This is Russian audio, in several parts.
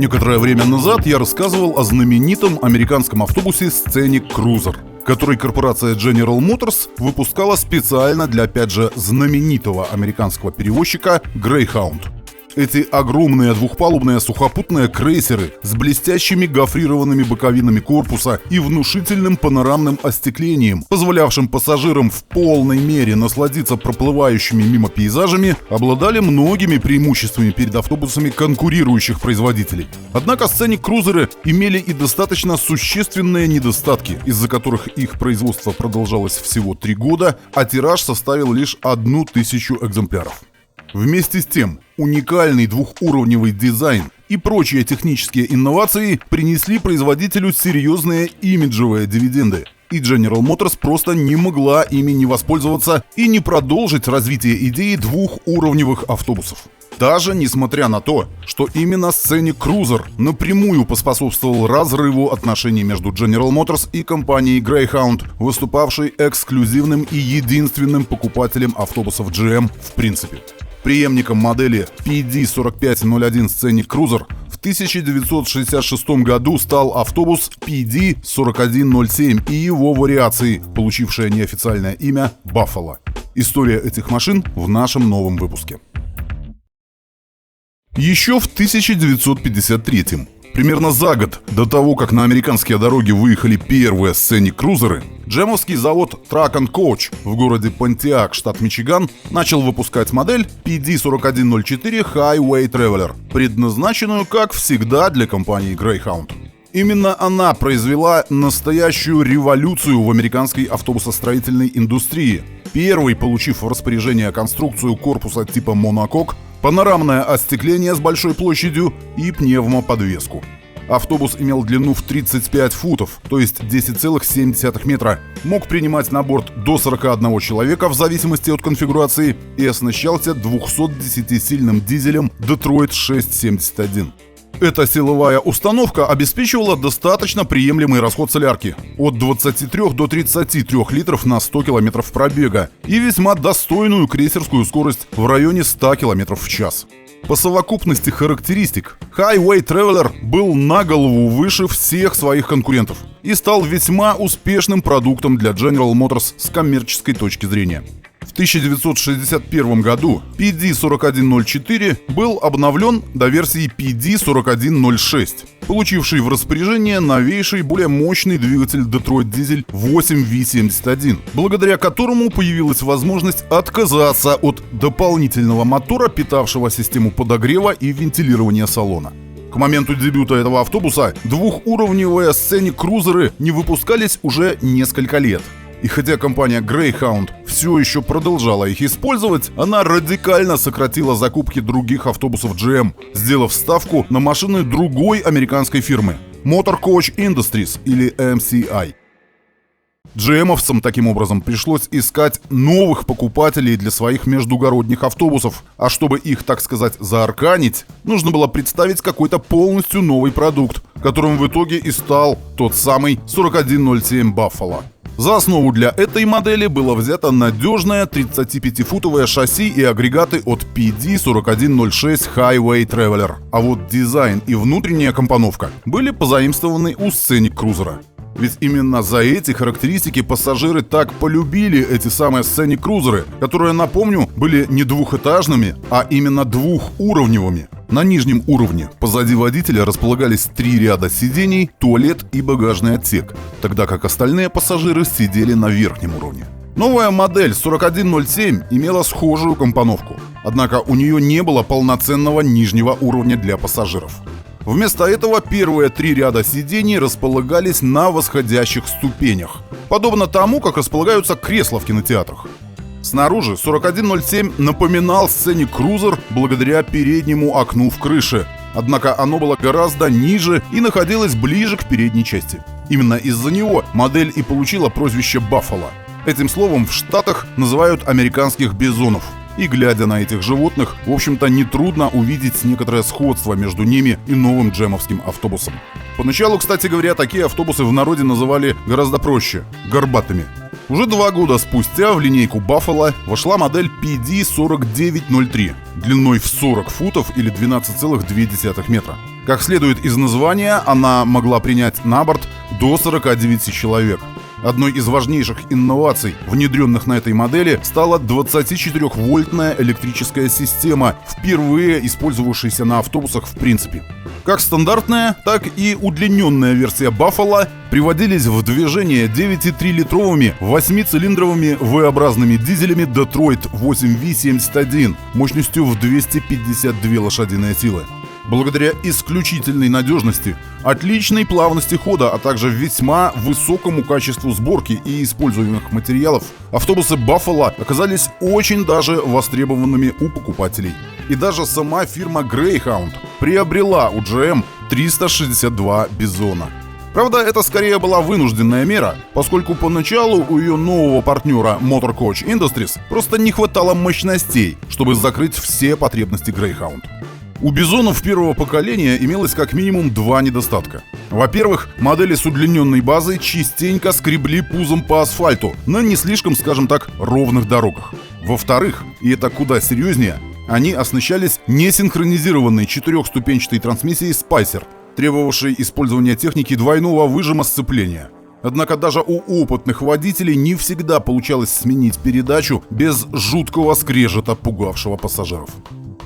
Некоторое время назад я рассказывал о знаменитом американском автобусе Scenic Cruiser, который корпорация General Motors выпускала специально для, опять же, знаменитого американского перевозчика Greyhound. Эти огромные двухпалубные сухопутные крейсеры с блестящими гофрированными боковинами корпуса и внушительным панорамным остеклением, позволявшим пассажирам в полной мере насладиться проплывающими мимо пейзажами, обладали многими преимуществами перед автобусами конкурирующих производителей. Однако Scenic-крузеры имели и достаточно существенные недостатки, из-за которых их производство продолжалось всего 3 года, а тираж составил лишь 1000 экземпляров. Вместе с тем, уникальный двухуровневый дизайн и прочие технические инновации принесли производителю серьезные имиджевые дивиденды. И General Motors просто не могла ими не воспользоваться и не продолжить развитие идеи двухуровневых автобусов. Даже несмотря на то, что именно Scenic Cruiser напрямую поспособствовал разрыву отношений между General Motors и компанией Greyhound, выступавшей эксклюзивным и единственным покупателем автобусов GM в принципе. Преемником модели PD4501 Scenic Cruiser в 1966 году стал автобус PD4107 и его вариации, получившая неофициальное имя Buffalo. История этих машин в нашем новом выпуске. Еще в 1953-м, примерно за год до того, как на американские дороги выехали первые Scenic-крузеры, джемовский завод Truck & Coach в городе Понтиак, штат Мичиган, начал выпускать модель PD4104 Highway Traveler, предназначенную, как всегда, для компании Greyhound. Именно она произвела настоящую революцию в американской автобусостроительной индустрии, первой получив в распоряжение конструкцию корпуса типа монокок, панорамное остекление с большой площадью и пневмоподвеску. Автобус имел длину в 35 футов, то есть 10,7 метра, мог принимать на борт до 41 человека в зависимости от конфигурации и оснащался 210-сильным дизелем Detroit 671. Эта силовая установка обеспечивала достаточно приемлемый расход солярки – от 23 до 33 литров на 100 километров пробега и весьма достойную крейсерскую скорость в районе 100 километров в час. По совокупности характеристик Highway Traveler был на голову выше всех своих конкурентов и стал весьма успешным продуктом для General Motors с коммерческой точки зрения. В 1961 году PD4104 был обновлен до версии PD4106, получивший в распоряжение новейший, более мощный двигатель Detroit Diesel 8V71, благодаря которому появилась возможность отказаться от дополнительного мотора, питавшего систему подогрева и вентилирования салона. К моменту дебюта этого автобуса двухуровневые Scenic-крузеры не выпускались уже несколько лет. И хотя компания Greyhound все еще продолжала их использовать, она радикально сократила закупки других автобусов GM, сделав ставку на машины другой американской фирмы – Motor Coach Industries или MCI. GM-овцам таким образом пришлось искать новых покупателей для своих междугородних автобусов, а чтобы их, так сказать, заарканить, нужно было представить какой-то полностью новый продукт, которым в итоге и стал тот самый 4107 Buffalo. За основу для этой модели было взято надежное 35-футовое шасси и агрегаты от PD4106 Highway Traveler, а вот дизайн и внутренняя компоновка были позаимствованы у Scenic-крузера. Ведь именно за эти характеристики пассажиры так полюбили эти самые Scenic-крузеры, которые, напомню, были не двухэтажными, а именно двухуровневыми. На нижнем уровне позади водителя располагались 3 ряда сидений, туалет и багажный отсек, тогда как остальные пассажиры сидели на верхнем уровне. Новая модель 4107 имела схожую компоновку, однако у нее не было полноценного нижнего уровня для пассажиров. Вместо этого первые 3 ряда сидений располагались на восходящих ступенях, подобно тому, как располагаются кресла в кинотеатрах. Снаружи 4107 напоминал Scenic-крузер благодаря переднему окну в крыше, однако оно было гораздо ниже и находилось ближе к передней части. Именно из-за него модель и получила прозвище Buffalo. Этим словом в Штатах называют американских бизонов. И глядя на этих животных, в общем-то, нетрудно увидеть некоторое сходство между ними и новым джемовским автобусом. Поначалу, кстати говоря, такие автобусы в народе называли гораздо проще – горбатыми. Уже 2 года спустя в линейку Buffalo вошла модель PD4903 длиной в 40 футов или 12,2 метра. Как следует из названия, она могла принять на борт до 49 человек. Одной из важнейших инноваций, внедренных на этой модели, стала 24-вольтная электрическая система, впервые использовавшаяся на автобусах в принципе. Как стандартная, так и удлиненная версия Buffalo приводились в движение 9,3-литровыми 8-цилиндровыми V-образными дизелями Detroit 8V71 мощностью в 252 лошадиные силы. Благодаря исключительной надежности, отличной плавности хода, а также весьма высокому качеству сборки и используемых материалов, автобусы Buffalo оказались очень даже востребованными у покупателей. И даже сама фирма Greyhound приобрела у GM 362 Бизона. Правда, это скорее была вынужденная мера, поскольку поначалу у ее нового партнера Motor Coach Industries просто не хватало мощностей, чтобы закрыть все потребности Greyhound. У бизонов первого поколения имелось как минимум 2 недостатка. Во-первых, модели с удлиненной базой частенько скребли пузом по асфальту на не слишком, скажем так, ровных дорогах. Во-вторых, и это куда серьезнее, они оснащались несинхронизированной 4-ступенчатой трансмиссией Spicer, требовавшей использования техники двойного выжима сцепления. Однако даже у опытных водителей не всегда получалось сменить передачу без жуткого скрежета, пугавшего пассажиров.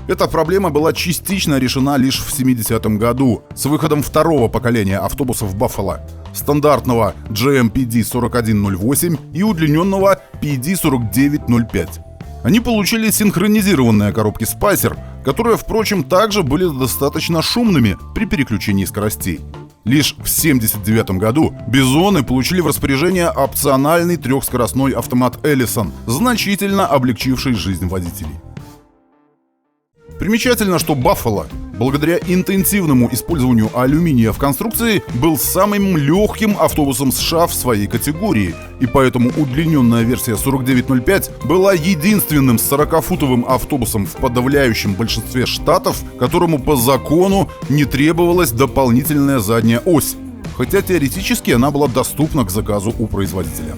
Эта проблема была частично решена лишь в 70-м году с выходом второго поколения автобусов Buffalo, стандартного GM PD4108 и удлиненного PD4905. Они получили синхронизированные коробки Spicer, которые, впрочем, также были достаточно шумными при переключении скоростей. Лишь в 1979 году бизоны получили в распоряжение опциональный 3-скоростной автомат Ellison, значительно облегчивший жизнь водителей. Примечательно, что Buffalo, благодаря интенсивному использованию алюминия в конструкции, был самым легким автобусом США в своей категории, и поэтому удлиненная версия 4905 была единственным 40-футовым автобусом в подавляющем большинстве штатов, которому по закону не требовалась дополнительная задняя ось, хотя теоретически она была доступна к заказу у производителя.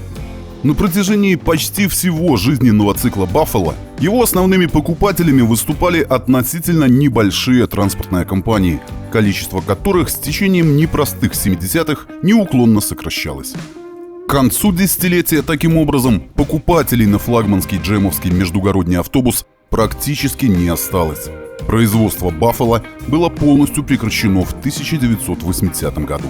На протяжении почти всего жизненного цикла Buffalo его основными покупателями выступали относительно небольшие транспортные компании, количество которых с течением непростых 70-х неуклонно сокращалось. К концу десятилетия, таким образом, покупателей на флагманский джемовский междугородний автобус практически не осталось. Производство Buffalo было полностью прекращено в 1980 году.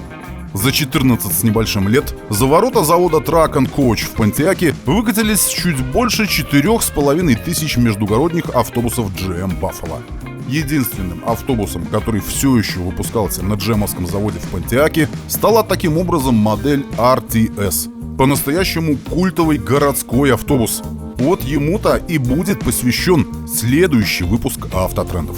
За 14 с небольшим лет за ворота завода Truck & Coach в Понтиаке выкатились чуть больше 4500 междугородних автобусов GM Buffalo. Единственным автобусом, который все еще выпускался на джемовском заводе в Понтиаке, стала таким образом модель RTS. По-настоящему культовый городской автобус. Вот ему-то и будет посвящен следующий выпуск Автотрендов.